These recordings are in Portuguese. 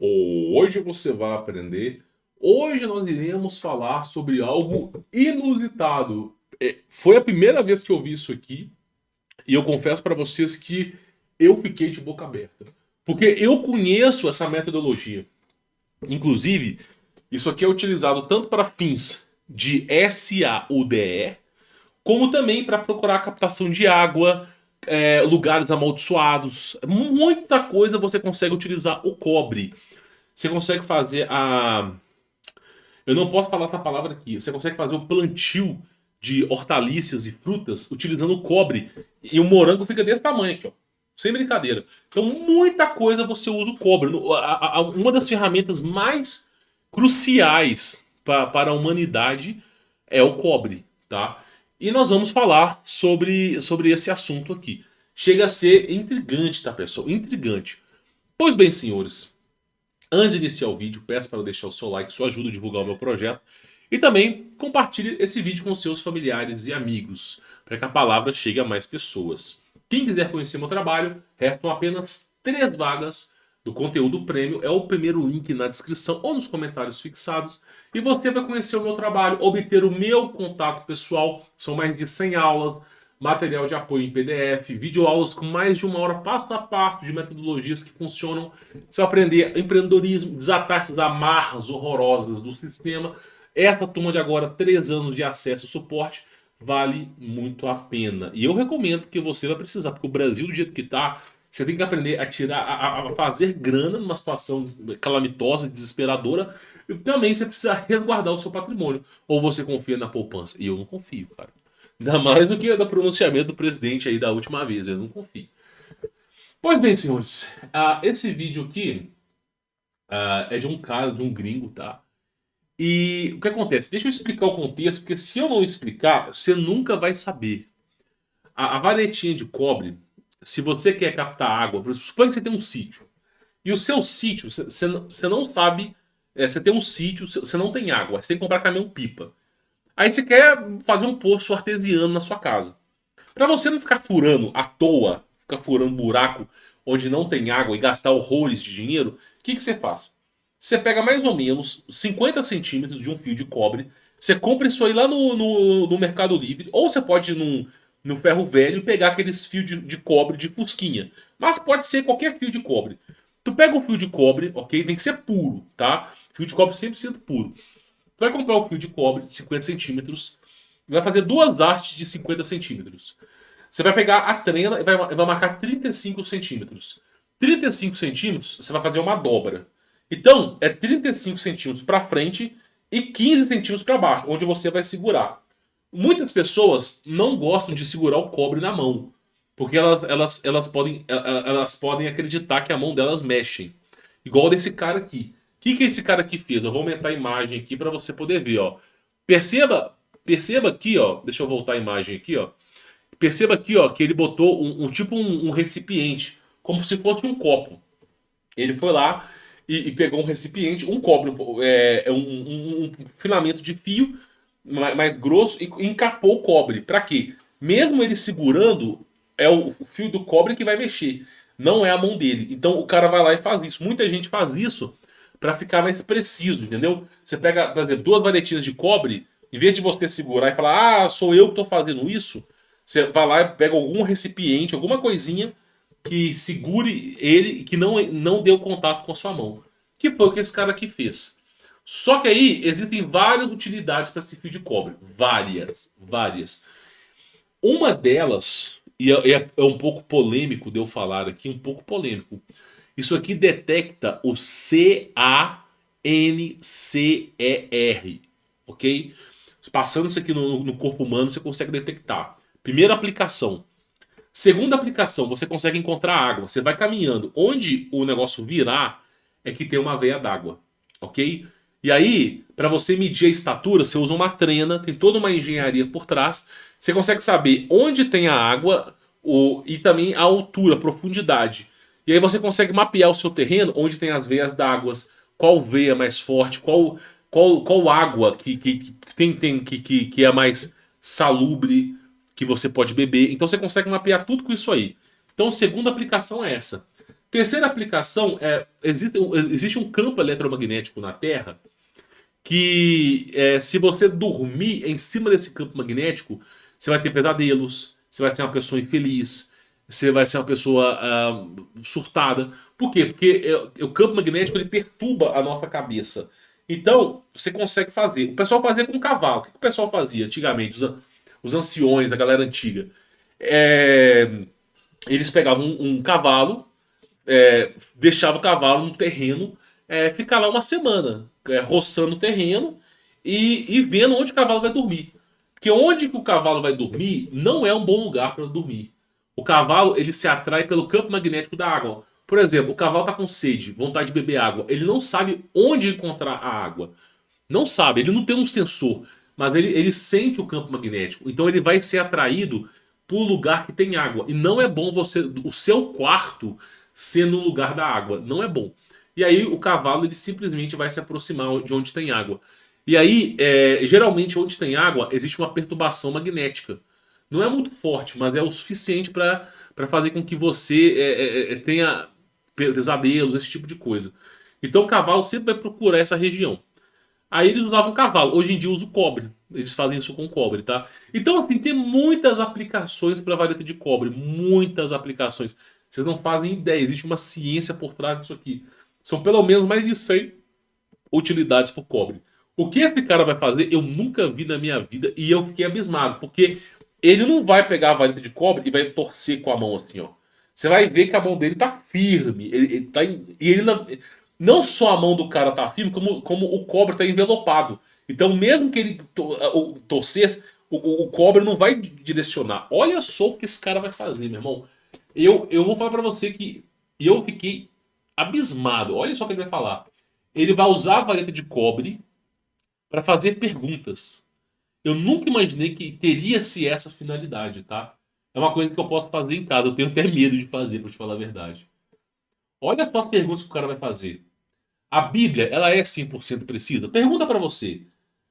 Hoje você vai aprender. Hoje nós iremos falar sobre algo inusitado. Foi a primeira vez que eu vi isso aqui e eu confesso para vocês que eu fiquei de boca aberta. Porque eu conheço essa metodologia. Inclusive, isso aqui é utilizado tanto para fins de SAUDE, como também para procurar a captação de água, lugares amaldiçoados. Muita coisa você consegue utilizar o cobre. Você consegue fazer a. Eu não posso falar essa palavra aqui. Você consegue fazer o plantio de hortaliças e frutas utilizando o cobre. E o morango fica desse tamanho aqui, ó. Sem brincadeira. Então, muita coisa você usa o cobre. Uma das ferramentas mais cruciais para a humanidade é o cobre, tá? E nós vamos falar sobre esse assunto aqui. Chega a ser intrigante, tá, pessoal? Intrigante. Pois bem, senhores, antes de iniciar o vídeo, peço para deixar o seu like, isso ajuda a divulgar o meu projeto. E também compartilhe esse vídeo com seus familiares e amigos, para que a palavra chegue a mais pessoas. Quem quiser conhecer meu trabalho, restam apenas 3 vagas do conteúdo prêmio. É o primeiro link na descrição ou nos comentários fixados. E você vai conhecer o meu trabalho, obter o meu contato pessoal. São mais de 100 aulas, material de apoio em PDF, videoaulas com mais de 1 hora passo a passo de metodologias que funcionam. Você vai aprender empreendedorismo, desatar essas amarras horrorosas do sistema. Essa turma de agora, 3 anos de acesso e suporte, vale muito a pena. E eu recomendo que você vai precisar, porque o Brasil, do jeito que tá, você tem que aprender a tirar, a fazer grana numa situação calamitosa, desesperadora. E também você precisa resguardar o seu patrimônio. Ou você confia na poupança. E eu não confio, cara. Ainda mais do que no pronunciamento do presidente aí da última vez. Eu não confio. Pois bem, senhores. Esse vídeo aqui é de um cara, de um gringo, tá? E o que acontece? Deixa eu explicar o contexto, porque se eu não explicar, você nunca vai saber. A varetinha de cobre, se você quer captar água, por exemplo, suponha que você tem um sítio. E o seu sítio, você não sabe. Você tem um sítio, você não tem água, você tem que comprar caminhão-pipa. Aí você quer fazer um poço artesiano na sua casa. Para você não ficar furando à toa, ficar furando buraco onde não tem água e gastar horrores de dinheiro, o que você faz? Você pega mais ou menos 50 centímetros de um fio de cobre, você compra isso aí lá no Mercado Livre, ou você pode ir no ferro velho e pegar aqueles fios de cobre de fusquinha. Mas pode ser qualquer fio de cobre. Tu pega o fio de cobre, ok? Tem que ser puro, tá? Fio de cobre 100% puro. Tu vai comprar o fio de cobre de 50 centímetros e vai fazer 2 hastes de 50 centímetros. Você vai pegar a trena e vai marcar 35 centímetros. 35 centímetros, você vai fazer uma dobra. Então, é 35 centímetros para frente e 15 centímetros para baixo, onde você vai segurar. Muitas pessoas não gostam de segurar o cobre na mão, porque elas podem acreditar que a mão delas mexe. Igual desse cara aqui. O que esse cara aqui fez? Eu vou aumentar a imagem aqui para você poder ver, ó. Perceba aqui, ó. Deixa eu voltar a imagem aqui, ó. Perceba aqui, ó, que ele botou um recipiente, como se fosse um copo. Ele foi lá e pegou um recipiente, um cobre, um filamento de fio mais grosso e encapou o cobre. Para quê? Mesmo ele segurando, é o fio do cobre que vai mexer, não é a mão dele. Então o cara vai lá e faz isso. Muita gente faz isso para ficar mais preciso, entendeu? Você pega, por exemplo, 2 varetinhas de cobre, em vez de você segurar e falar, sou eu que estou fazendo isso, você vai lá e pega algum recipiente, alguma coisinha que segure ele e que não dê o contato com a sua mão. Que foi o que esse cara aqui fez. Só que aí existem várias utilidades para esse fio de cobre. Várias, várias. Uma delas, e é um pouco polêmico de eu falar aqui, um pouco polêmico. Isso aqui detecta o CaNCER, ok? Passando isso aqui no corpo humano, você consegue detectar. Primeira aplicação. Segunda aplicação, você consegue encontrar água. Você vai caminhando. Onde o negócio virar é que tem uma veia d'água, ok? E aí, para você medir a estatura, você usa uma trena, tem toda uma engenharia por trás. Você consegue saber onde tem a água e também a altura, a profundidade. E aí você consegue mapear o seu terreno, onde tem as veias d'água, qual veia é mais forte, qual água que é mais salubre, que você pode beber. Então você consegue mapear tudo com isso aí. Então, a segunda aplicação é essa. Terceira aplicação existe um campo eletromagnético na Terra que se você dormir em cima desse campo magnético, você vai ter pesadelos, você vai ser uma pessoa infeliz, você vai ser uma pessoa surtada. Por quê? Porque o campo magnético ele perturba a nossa cabeça. Então, você consegue fazer. O pessoal fazia com cavalo. O que o pessoal fazia antigamente? Os anciões, a galera antiga. É, eles pegavam um cavalo, deixava o cavalo no terreno, ficar lá uma semana, roçando o terreno e vendo onde o cavalo vai dormir. Porque onde que o cavalo vai dormir não é um bom lugar para dormir. O cavalo ele se atrai pelo campo magnético da água. Por exemplo, o cavalo está com sede, vontade de beber água. Ele não sabe onde encontrar a água. Não sabe, ele não tem um sensor, mas ele sente o campo magnético. Então ele vai ser atraído por lugar que tem água. E não é bom o seu quarto ser no lugar da água. Não é bom. E aí o cavalo ele simplesmente vai se aproximar de onde tem água. E aí, geralmente, onde tem água, existe uma perturbação magnética. Não é muito forte, mas é o suficiente para fazer com que você tenha pesadelos, esse tipo de coisa. Então o cavalo sempre vai procurar essa região. Aí eles usavam cavalo. Hoje em dia usa o cobre. Eles fazem isso com cobre, tá? Então, assim, tem muitas aplicações para vareta de cobre. Muitas aplicações. Vocês não fazem ideia. Existe uma ciência por trás disso aqui. São pelo menos mais de 100 utilidades por cobre. O que esse cara vai fazer, eu nunca vi na minha vida e eu fiquei abismado. Porque ele não vai pegar a vareta de cobre e vai torcer com a mão assim, ó. Você vai ver que a mão dele tá firme. Ele tá e ele não só a mão do cara tá firme, como o cobre tá envelopado. Então, mesmo que ele torcesse, o cobre não vai direcionar. Olha só o que esse cara vai fazer, meu irmão. Eu vou falar pra você que eu fiquei abismado. Olha só o que ele vai falar. Ele vai usar a vareta de cobre para fazer perguntas. Eu nunca imaginei que teria-se essa finalidade, tá? É uma coisa que eu posso fazer em casa. Eu tenho até medo de fazer, pra te falar a verdade. Olha só as perguntas que o cara vai fazer. A Bíblia, ela é 100% precisa? Pergunta pra você.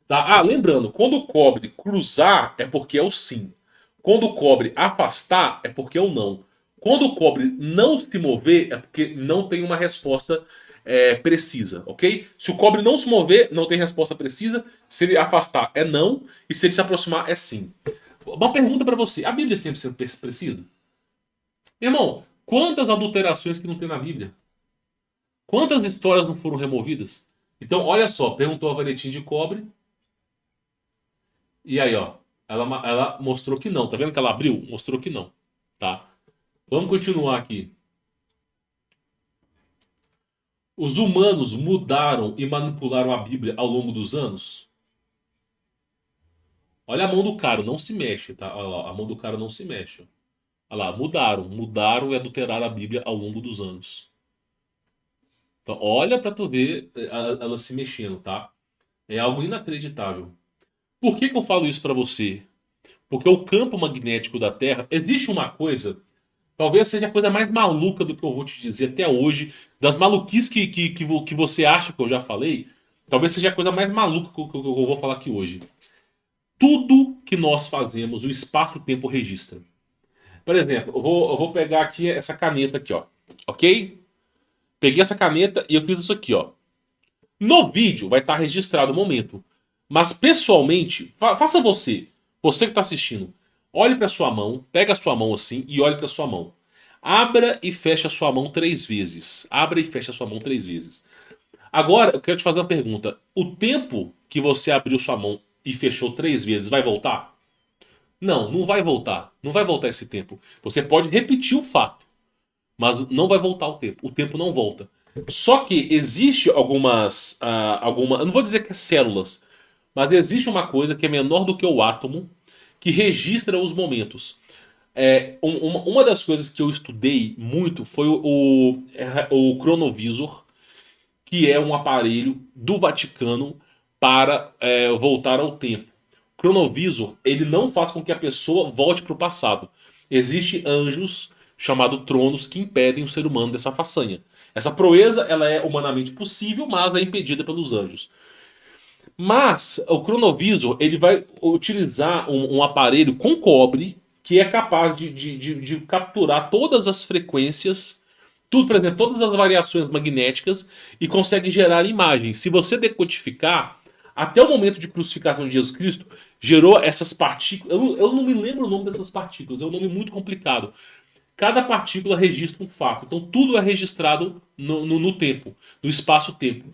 Tá? Ah, lembrando, quando o cobre cruzar, é porque é o sim. Quando o cobre afastar, é porque é o não. Quando o cobre não se mover, é porque não tem uma resposta precisa, ok? Se o cobre não se mover, não tem resposta precisa. Se ele afastar, é não. E se ele se aproximar, é sim. Uma pergunta pra você. A Bíblia é 100% precisa? Irmão, quantas adulterações que não tem na Bíblia? Quantas histórias não foram removidas? Então, olha só, perguntou a varetinha de cobre. E aí, ó, ela mostrou que não. Tá vendo que ela abriu? Mostrou que não, tá? Vamos continuar aqui. Os humanos mudaram e manipularam a Bíblia ao longo dos anos? Olha a mão do cara, não se mexe, tá? Olha lá, a mão do cara não se mexe. Olha lá, mudaram e adulteraram a Bíblia ao longo dos anos. Então, olha pra tu ver ela se mexendo, tá? É algo inacreditável. Por que eu falo isso pra você? Porque o campo magnético da Terra, existe uma coisa, talvez seja a coisa mais maluca do que eu vou te dizer até hoje, das maluquices que você acha que eu já falei, talvez seja a coisa mais maluca que eu vou falar aqui hoje. Tudo que nós fazemos, o espaço-tempo registra. Por exemplo, eu vou pegar aqui essa caneta aqui, ó. Ok? Peguei essa caneta e eu fiz isso aqui, ó. No vídeo vai estar registrado o momento. Mas pessoalmente, faça você. Você que está assistindo. Olhe para sua mão, pega a sua mão assim e olhe para sua mão. Abra e feche a sua mão 3 vezes. Abra e feche a sua mão 3 vezes. Agora, eu quero te fazer uma pergunta. O tempo que você abriu sua mão e fechou 3 vezes vai voltar? Não, não vai voltar. Não vai voltar esse tempo. Você pode repetir o fato, mas não vai voltar o tempo. O tempo não volta. Só que existe eu não vou dizer que é células, mas existe uma coisa que é menor do que o átomo que registra os momentos. Uma das coisas que eu estudei muito foi o cronovisor, que é um aparelho do Vaticano para voltar ao tempo. O cronovisor ele não faz com que a pessoa volte para o passado. Existem anjos chamados tronos que impedem o ser humano dessa façanha. Essa proeza ela é humanamente possível, mas é impedida pelos anjos. Mas o cronovisor ele vai utilizar um aparelho com cobre que é capaz de capturar todas as frequências Tudo, por exemplo, todas as variações magnéticas e consegue gerar imagens. Se você decodificar, até o momento de crucificação de Jesus Cristo, gerou essas partículas. Eu não me lembro o nome dessas partículas, é um nome muito complicado. Cada partícula registra um fato. Então tudo é registrado no tempo, no espaço-tempo.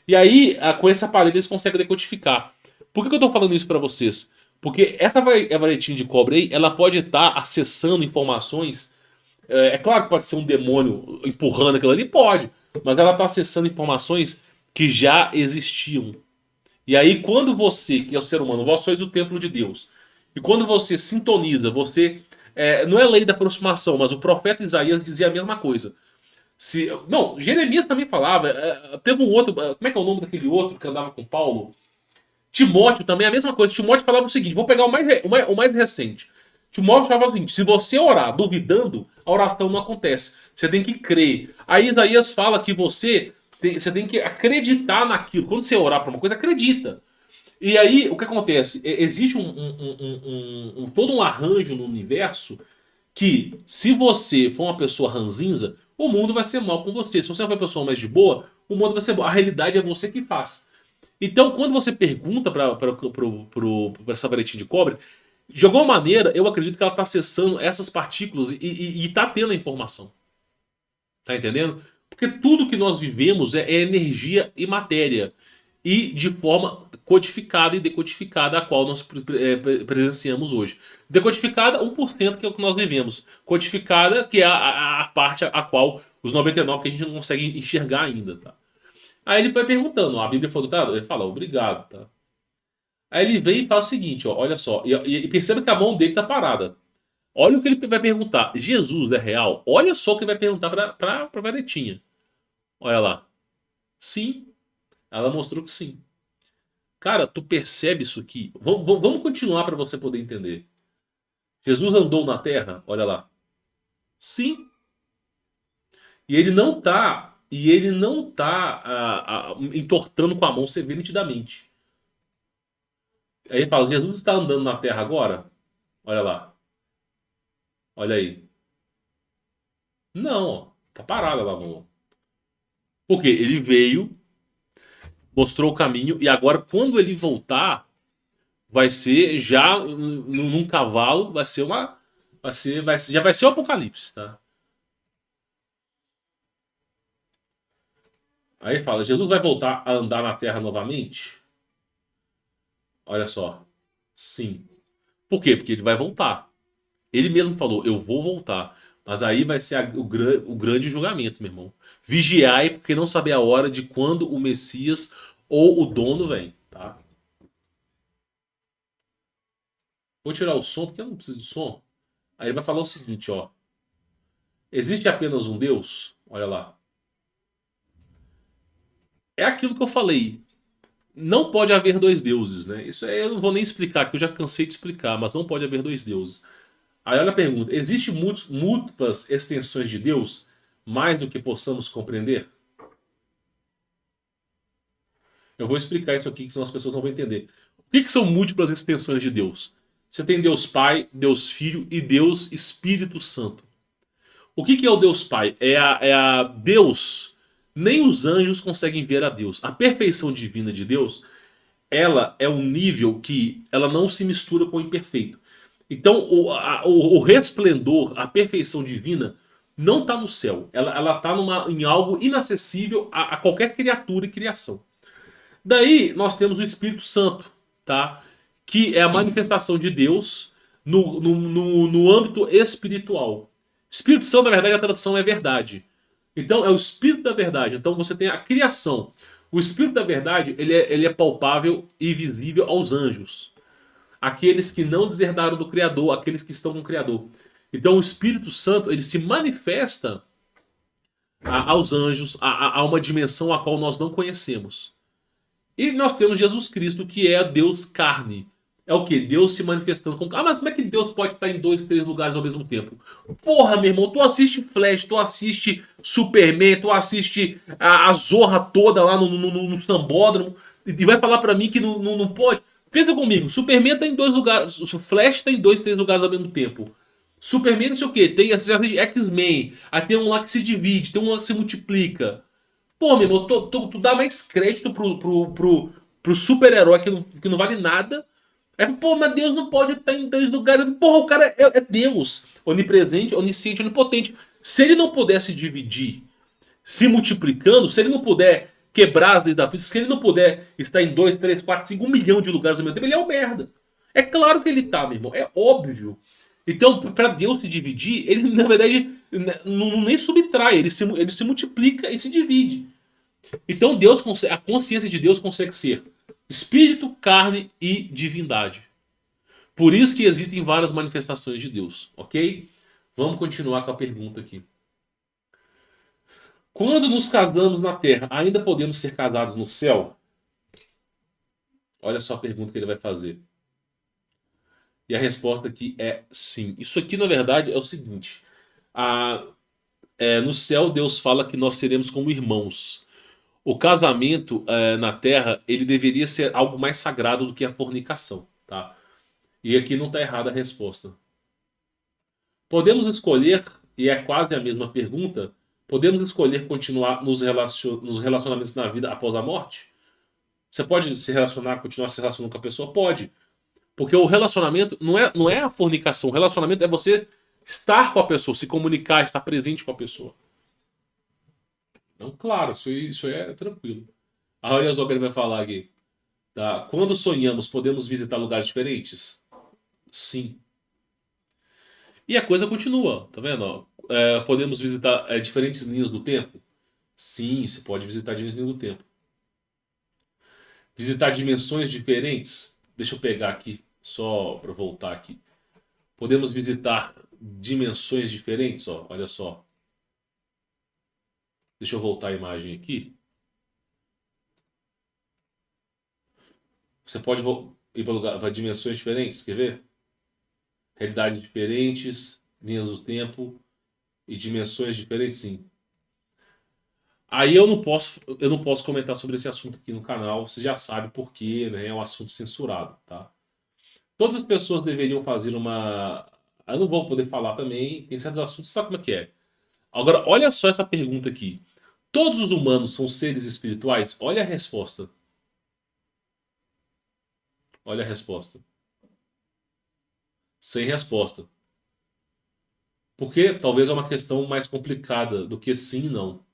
E aí, com esse aparelho, eles conseguem decodificar. Por que eu estou falando isso para vocês? Porque essa varetinha de cobre aí, ela pode estar acessando informações. É claro que pode ser um demônio empurrando aquilo ali, pode. Mas ela está acessando informações que já existiam. E aí, quando você, que é o ser humano, vós sois o templo de Deus. E quando você sintoniza, você. Não é lei da aproximação, mas o profeta Isaías dizia a mesma coisa. Não, Jeremias também falava. Teve um outro. Como é que é o nome daquele outro que andava com Paulo? Timóteo também é a mesma coisa. Timóteo falava o seguinte: vou pegar o mais recente. Timóteo falava o seguinte: se você orar duvidando, a oração não acontece. Você tem que crer. Aí Isaías fala que você tem que acreditar naquilo. Quando você orar para uma coisa, acredita. E aí, o que acontece? Existe todo um arranjo no universo que, se você for uma pessoa ranzinza, o mundo vai ser mal com você. Se você for uma pessoa mais de boa, o mundo vai ser bom. A realidade é você que faz. Então, quando você pergunta para essa varetinha de cobre, de alguma maneira, eu acredito que ela está acessando essas partículas e está tendo a informação. Tá entendendo? Porque tudo que nós vivemos é energia e matéria. E de forma codificada e decodificada, a qual nós presenciamos hoje. Decodificada, 1% que é o que nós vivemos. Codificada, que é a parte a qual os 99% que a gente não consegue enxergar ainda, tá? Aí ele vai perguntando, ó, a Bíblia falou, tá? Ele fala, obrigado, tá? Aí ele vem e fala o seguinte, ó, olha só, e perceba que a mão dele tá parada. Olha o que ele vai perguntar. Jesus é real? Olha só o que ele vai perguntar pra Varetinha. Olha lá. Sim. Ela mostrou que sim. Cara, tu percebe isso aqui? Vamos continuar para você poder entender. Jesus andou na terra? Olha lá. Sim. E ele não tá. E ele não tá entortando com a mão, você vê nitidamente. Aí ele fala: Jesus está andando na terra agora? Olha lá. Olha aí. Não, ó. Tá parada lá, mão. Porque ele veio, mostrou o caminho, e agora, quando ele voltar, vai ser já num cavalo, vai ser uma. Já vai ser o apocalipse, tá? Aí fala: Jesus vai voltar a andar na terra novamente? Olha só. Sim. Por quê? Porque ele vai voltar. Ele mesmo falou: eu vou voltar. Mas aí vai ser o grande julgamento, meu irmão. Vigiai, porque não sabe a hora de quando o Messias ou o dono vem, tá? Vou tirar o som, porque eu não preciso de som. Aí ele vai falar o seguinte, ó. Existe apenas um Deus? Olha lá. É aquilo que eu falei. Não pode haver dois deuses, né? Isso aí eu não vou nem explicar, que eu já cansei de explicar, mas não pode haver dois deuses. Aí olha a pergunta: existem múltiplas extensões de Deus, mais do que possamos compreender? Eu vou explicar isso aqui, que senão as pessoas não vão entender. O que são múltiplas extensões de Deus? Você tem Deus Pai, Deus Filho e Deus Espírito Santo. O que é o Deus Pai? É a Deus. Nem os anjos conseguem ver a Deus. A perfeição divina de Deus, ela é um nível que ela não se mistura com o imperfeito. Então, o resplendor, a perfeição divina, não está no céu. Ela está em algo inacessível a qualquer criatura e criação. Daí, nós temos o Espírito Santo, tá? Que é a manifestação de Deus no âmbito espiritual. Espírito Santo, na verdade, a tradução é verdade. Então, é o Espírito da verdade. Então, você tem a criação. O Espírito da verdade, ele é palpável e visível aos anjos. Aqueles que não deserdaram do Criador, aqueles que estão com o Criador. Então, o Espírito Santo, ele se manifesta aos anjos, a uma dimensão a qual nós não conhecemos. E nós temos Jesus Cristo, que é Deus carne. É o que? Deus se manifestando com... Ah, mas como é que Deus pode estar em 2, 3 lugares ao mesmo tempo? Porra, meu irmão, tu assiste Flash, tu assiste Superman, tu assiste a Zorra toda lá no Sambódromo e vai falar pra mim que não pode? Pensa comigo, Superman tá em 2 lugares, o Flash tá em 2, 3 lugares ao mesmo tempo. Superman não sei o quê. Tem X-Men. Aí tem um lá que se divide, tem um lá que se multiplica. Pô, meu irmão, tu dá mais crédito pro super-herói que não vale nada. Aí, pô, mas Deus não pode estar em dois lugares. Porra, o cara é Deus. Onipresente, onisciente, onipotente. Se ele não pudesse dividir se multiplicando, se ele não puder quebrar as leis da física, se ele não puder estar em 2, 3, 4, 5, 1 milhão de lugares ao mesmo tempo, ele é um merda. É claro que ele tá, meu irmão. É óbvio. Então, para Deus se dividir, ele na verdade nem subtrai, ele se multiplica e se divide. Então, a consciência de Deus consegue ser espírito, carne e divindade. Por isso que existem várias manifestações de Deus, ok? Vamos continuar com a pergunta aqui. Quando nos casamos na terra, ainda podemos ser casados no céu? Olha só a pergunta que ele vai fazer. E a resposta aqui é sim. Isso aqui, na verdade, é o seguinte. No céu, Deus fala que nós seremos como irmãos. O casamento na terra, ele deveria ser algo mais sagrado do que a fornicação, tá? E aqui não está errada a resposta. Podemos escolher, e é quase a mesma pergunta, podemos escolher continuar nos relacionamentos na vida após a morte? Você pode se relacionar, continuar se relacionando com a pessoa? Pode. Porque o relacionamento não é a fornicação. O relacionamento é você estar com a pessoa, se comunicar, estar presente com a pessoa. Então, claro, isso aí é tranquilo. A Aurea Zoger vai falar aqui. Tá? Quando sonhamos, podemos visitar lugares diferentes? Sim. E a coisa continua, tá vendo? Ó? Podemos visitar diferentes linhas do tempo? Sim, você pode visitar diferentes linhas do tempo. Visitar dimensões diferentes? Deixa eu pegar aqui, só para voltar aqui. Podemos visitar dimensões diferentes, ó, olha só. Deixa eu voltar a imagem aqui. Você pode ir para dimensões diferentes, quer ver? Realidades diferentes, linhas do tempo e dimensões diferentes, sim. Aí eu não posso comentar sobre esse assunto aqui no canal, você já sabe por quê, né? É um assunto censurado, tá? Todas as pessoas deveriam fazer uma. Eu não vou poder falar também, tem certos assuntos, sabe como é que é? Agora, olha só essa pergunta aqui. Todos os humanos são seres espirituais? Olha a resposta. Olha a resposta. Sem resposta. Porque talvez é uma questão mais complicada do que sim e não.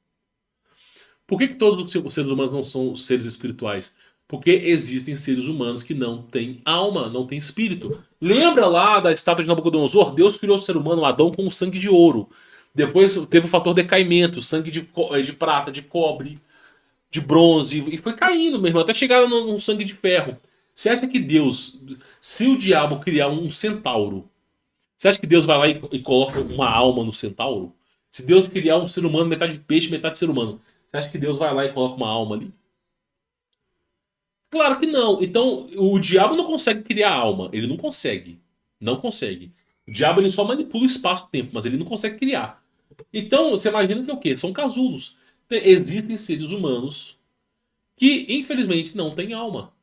Por que todos os seres humanos não são seres espirituais? Porque existem seres humanos que não têm alma, não têm espírito. Lembra lá da estátua de Nabucodonosor? Deus criou o ser humano, Adão, com sangue de ouro. Depois teve o fator decaimento, sangue de prata, de cobre, de bronze. E foi caindo, meu irmão, até chegar no sangue de ferro. Você acha que Deus, se o diabo criar um centauro, você acha que Deus vai lá e coloca uma alma no centauro? Se Deus criar um ser humano, metade peixe, metade ser humano, você acha que Deus vai lá e coloca uma alma ali? Claro que não. Então, o diabo não consegue criar alma. Ele não consegue. Não consegue. O diabo ele só manipula o espaço-tempo, mas ele não consegue criar. Então, você imagina que é o quê? São casulos. Existem seres humanos que, infelizmente, não têm alma.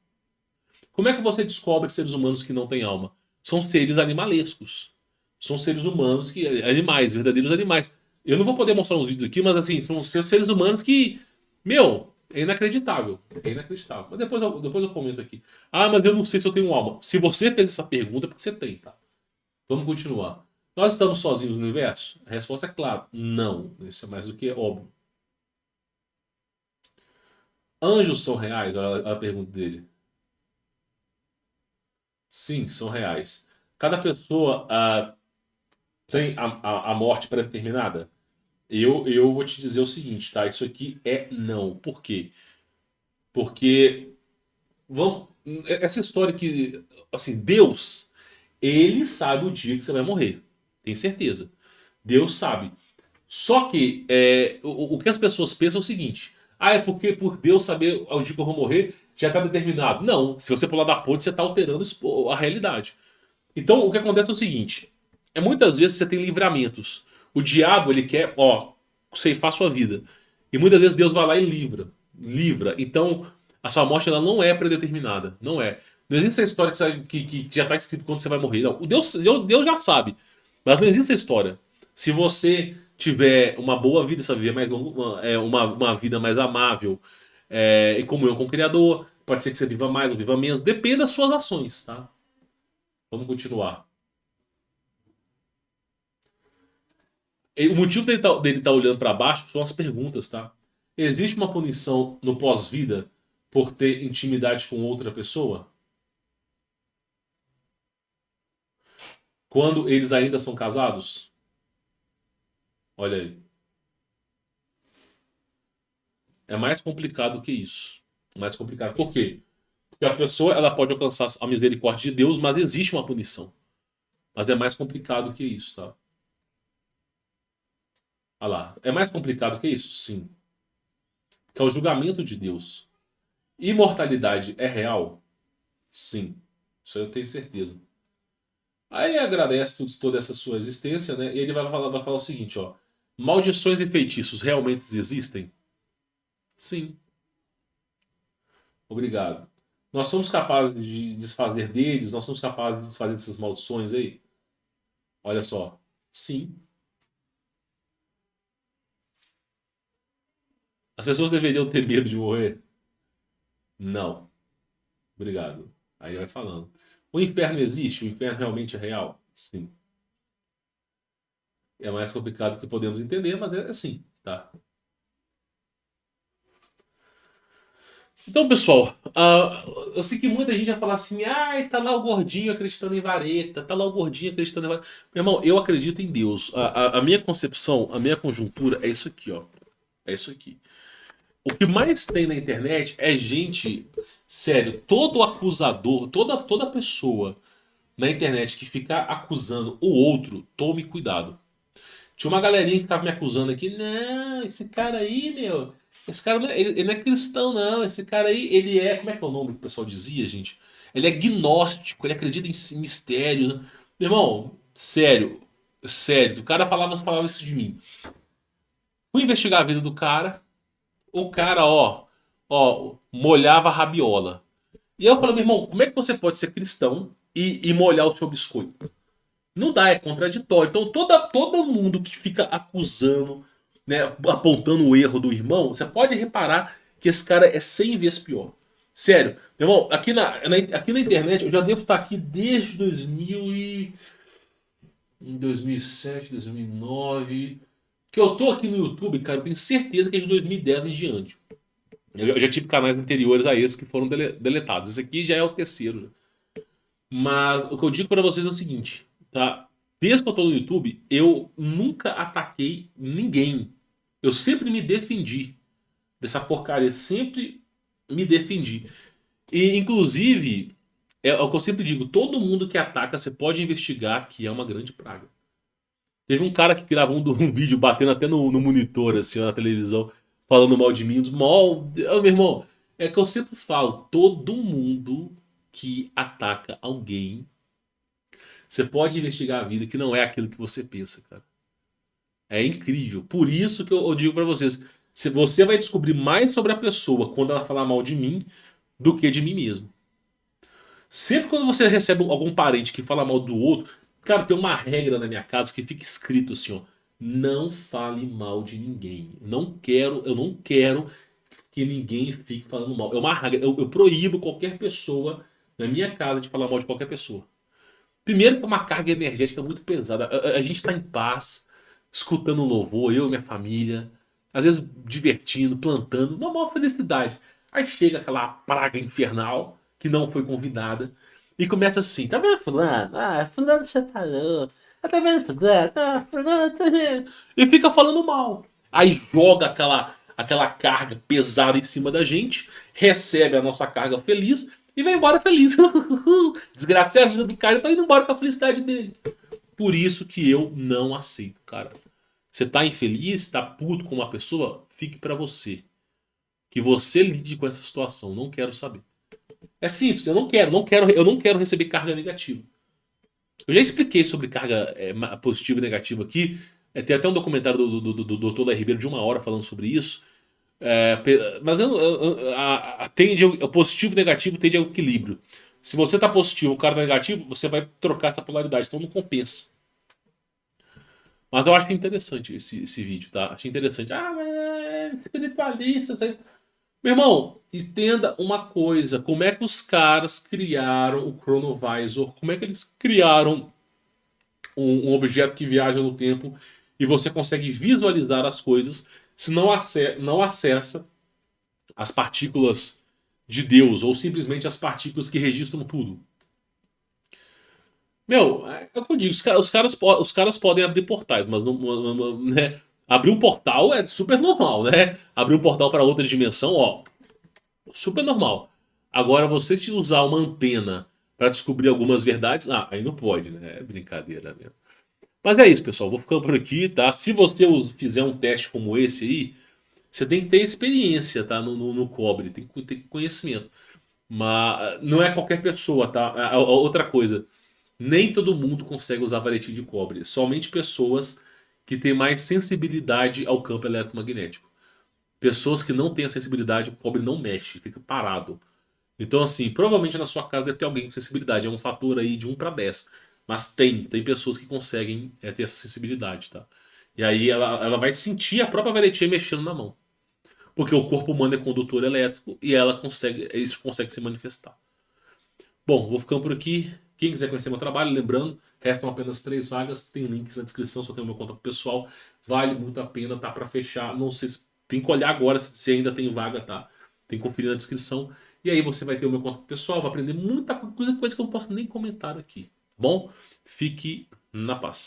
Como é que você descobre seres humanos que não têm alma? São seres animalescos. São seres humanos que. Animais, verdadeiros animais. Eu não vou poder mostrar uns vídeos aqui, mas assim, são seres humanos que. Meu, é inacreditável. É inacreditável. Mas depois eu comento aqui. Ah, mas eu não sei se eu tenho alma. Se você fez essa pergunta, é porque você tem, tá? Vamos continuar. Nós estamos sozinhos no universo? A resposta é clara. Não. Isso é mais do que óbvio. Anjos são reais? Olha a pergunta dele. Sim, são reais. Cada pessoa tem a morte pré-determinada? Eu vou te dizer o seguinte, tá? Isso aqui é não. Por quê? Porque vamos, essa história que, assim, Deus, ele sabe o dia que você vai morrer. Tem certeza. Deus sabe. Só que o que as pessoas pensam é o seguinte: ah, é porque por Deus saber o dia que eu vou morrer já está determinado. Não. Se você pular da ponte, você está alterando a realidade. Então, o que acontece é o seguinte: muitas vezes você tem livramentos. O diabo, ele quer, ó, ceifar sua vida. E muitas vezes Deus vai lá e livra. Livra. Então, a sua morte ela não é predeterminada. Não é. Não existe essa história que já está escrito quando você vai morrer. Não. Deus já sabe. Mas não existe essa história. Se você tiver uma boa vida, sabe, viver mais longo, uma vida mais amável, em comunhão com o Criador, pode ser que você viva mais ou viva menos, depende das suas ações, tá? Vamos continuar. O motivo dele tá olhando para baixo são as perguntas, tá? Existe uma punição no pós-vida por ter intimidade com outra pessoa? Quando eles ainda são casados? Olha aí. É mais complicado que isso. Mais complicado. Por quê? Porque a pessoa ela pode alcançar a misericórdia de Deus, mas existe uma punição. Mas é mais complicado que isso, tá? Olha lá. É mais complicado que isso? Sim. Que é o julgamento de Deus. Imortalidade é real? Sim. Isso eu tenho certeza. Aí ele agradece toda essa sua existência, né? E ele vai falar o seguinte, ó. Maldições e feitiços realmente existem? Sim. Obrigado. Nós somos capazes de desfazer deles? Nós somos capazes de desfazer dessas maldições aí? Olha só. Sim. As pessoas deveriam ter medo de morrer? Não. Obrigado. Aí vai falando. O inferno existe? O inferno realmente é real? Sim. É mais complicado que podemos entender, mas é assim, tá? Então, pessoal, eu sei que muita gente vai falar assim, ai, tá lá o gordinho acreditando em vareta, tá lá o gordinho acreditando em vareta. Meu irmão, eu acredito em Deus. A minha concepção, a minha conjuntura é isso aqui, ó. É isso aqui. O que mais tem na internet é gente, sério, todo acusador, toda pessoa na internet que fica acusando o outro, tome cuidado. Tinha uma galerinha que ficava me acusando aqui. Não, esse cara aí, meu. Esse cara não ele não é cristão, não. Esse cara aí, ele é. Como é que é o nome que o pessoal dizia, gente? Ele é gnóstico, ele acredita em mistérios. Meu irmão, sério. Sério, o cara falava isso de mim. Fui investigar a vida do cara. O cara, ó, molhava a rabiola. E eu falei, meu irmão, como é que você pode ser cristão e molhar o seu biscoito? Não dá, é contraditório. Então todo mundo que fica acusando, né, apontando o erro do irmão, você pode reparar que esse cara é 100 vezes pior. Sério, meu irmão, aqui na internet eu já devo estar aqui desde 2007, 2009. Que eu tô aqui no YouTube, cara, eu tenho certeza que é de 2010 em diante. Eu já tive canais anteriores a esses que foram deletados. Esse aqui já é o terceiro. Mas o que eu digo pra vocês é o seguinte, tá? Desde que eu tô no YouTube, eu nunca ataquei ninguém. Eu sempre me defendi dessa porcaria. Sempre me defendi. E, inclusive, é o que eu sempre digo: todo mundo que ataca, você pode investigar que é uma grande praga. Teve um cara que gravou um vídeo batendo até no monitor, assim, ó, na televisão, falando mal de mim. Mal. Meu irmão, é que eu sempre falo: todo mundo que ataca alguém, você pode investigar a vida que não é aquilo que você pensa, cara. É incrível. Por isso que eu digo pra vocês: se você vai descobrir mais sobre a pessoa quando ela falar mal de mim do que de mim mesmo. Sempre quando você recebe algum parente que fala mal do outro, cara, tem uma regra na minha casa que fica escrito assim, ó: não fale mal de ninguém. Eu não quero que ninguém fique falando mal. É uma regra. Eu proíbo qualquer pessoa na minha casa de falar mal de qualquer pessoa. Primeiro que é uma carga energética muito pesada. A gente está em paz, escutando louvor, eu e minha família, às vezes divertindo, plantando, uma maior felicidade. Aí chega aquela praga infernal que não foi convidada e começa assim: tá vendo fulano? Ah, fulano separou. Ah, tá vendo fulano? Ah, fulano tá vendo. E fica falando mal. Aí joga aquela carga pesada em cima da gente, recebe a nossa carga feliz e vai embora feliz. Desgracei a vida do cara e tá indo embora com a felicidade dele. Por isso que eu não aceito, cara. Você tá infeliz, tá puto com uma pessoa, fique pra você. Que você lide com essa situação. Não quero saber. É simples, eu não quero receber carga negativa. Eu já expliquei sobre carga positiva e negativa aqui. Tem até um documentário do Dr. Lai Ribeiro de 1 hora falando sobre isso. Mas o positivo e o negativo tende ao equilíbrio. Se você tá positivo, o cara tá negativo, você vai trocar essa polaridade. Então não compensa. Mas eu acho interessante esse vídeo, tá? Achei interessante. Ah, mas é espiritualista. Meu irmão, entenda uma coisa. Como é que os caras criaram o Chronovisor? Como é que eles criaram um objeto que viaja no tempo e você consegue visualizar as coisas se não acessa as partículas de Deus ou simplesmente as partículas que registram tudo? Meu, é o que eu digo, os caras podem abrir portais, mas né? Abrir um portal é super normal, né? Abrir um portal para outra dimensão, ó, super normal. Agora, você se usar uma antena para descobrir algumas verdades, aí não pode, né? É brincadeira mesmo. Mas é isso, pessoal. Vou ficando por aqui, tá? Se você fizer um teste como esse aí, você tem que ter experiência, tá? No cobre, tem que ter conhecimento. Mas não é qualquer pessoa, tá? Outra coisa, nem todo mundo consegue usar varetinho de cobre. Somente pessoas que têm mais sensibilidade ao campo eletromagnético. Pessoas que não têm a sensibilidade, o cobre não mexe, fica parado. Então, assim, provavelmente na sua casa deve ter alguém com sensibilidade. É um fator aí de 1 para 10. Mas tem pessoas que conseguem ter essa sensibilidade, tá? E aí ela vai sentir a própria varetinha mexendo na mão. Porque o corpo humano é condutor elétrico e ela consegue, isso consegue se manifestar. Bom, vou ficando por aqui. Quem quiser conhecer meu trabalho, lembrando, restam apenas 3 vagas. Tem links na descrição, só tem o meu contato pessoal. Vale muito a pena, tá para fechar. Não sei se tem que olhar agora se ainda tem vaga, tá? Tem que conferir na descrição. E aí você vai ter o meu contato pessoal, vai aprender muita coisa que eu não posso nem comentar aqui. Tá bom? Fique na paz.